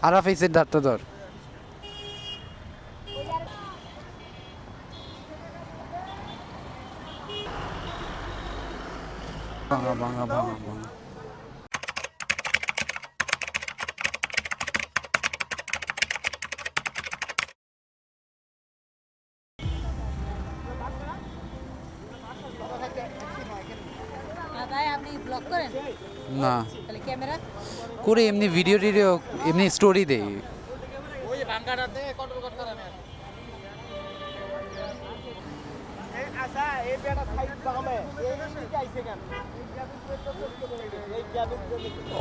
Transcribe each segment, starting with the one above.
Araf এইসের doctor ধর ভাঙা ভাঙা ভাঙা ভাঙা আপনি ব্লগ করেন না তাহলে ক্যামেরা করে এমনি ভিডিও টিডিও এমনি স্টোরি দেই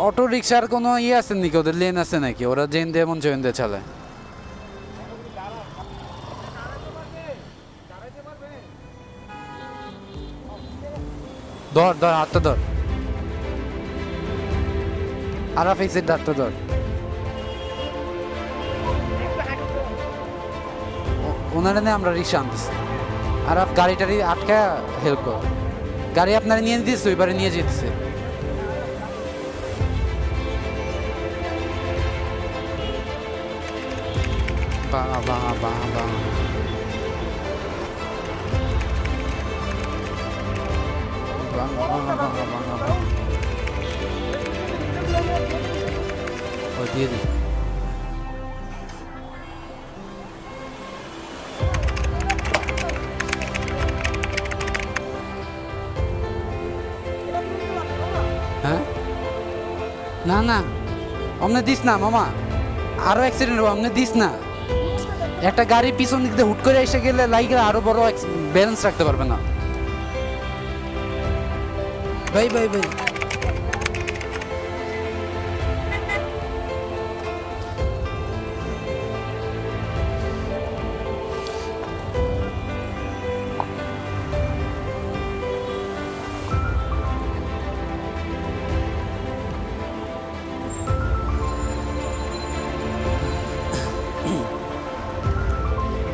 অটো রিক্সার কোনো ইয়ে আছে নাকি ওদের লেন আছে নাকি ওরা জেন যেমন জেন দিয়ে চালায় ধর ধর হাতটা ধর আরাফ এইসের ডাক্তার ধর ওনারা নিয়ে আমরা রিক্সা আনতেছি আরাফ গাড়ি টাড়ি আটকা হেল্প কর গাড়ি আপনারা নিয়ে দিয়েছে ওইবারে নিয়ে যেতেছে বাঙা বাঙা বাঙা বাঙা বাঙা বাঙা বাঙা বাঙা বাঙা ও দিয়ে দিই হ্যাঁ না না অমনে দিস না মামা আরো অ্যাক্সিডেন্ট হবে অমনে দিস না একটা গাড়ি পিছন দিক দিয়ে হুট করে এসে গেলে লাইকে আরো বড় ব্যালেন্স রাখতে পারবে না ভাই ভাই ভাই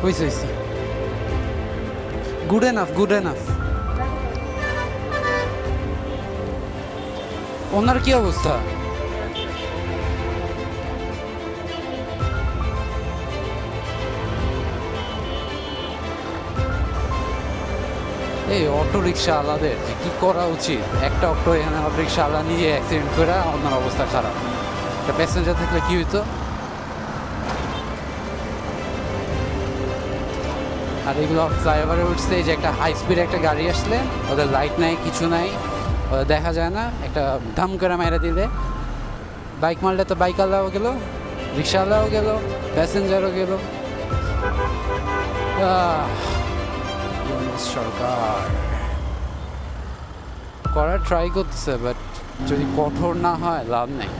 হয়েছে হয়েছে গুড এনাফ গুড এনাফ ওনার কি অবস্থা এই অটো রিক্সা আলাদের কি করা উচিত একটা অটো এখানে অটো রিক্সা আলা নিজে অ্যাক্সিডেন্ট করে ওনার অবস্থা খারাপ একটা প্যাসেঞ্জার থাকলে কি হইতো আর এগুলো ফ্লাইওভারে উঠছে যে একটা হাই স্পিড একটা গাড়ি আসলে ওদের লাইট নাই কিছু নাই ওদের দেখা যায় না একটা ধাম করে মেরে দিলে বাইক মারলে তো বাইক আলাও গেল রিক্সাওয়ালাও গেল প্যাসেঞ্জারও গেল সরকার করার ট্রাই করতেছে বাট যদি কঠোর না হয় লাভ নেই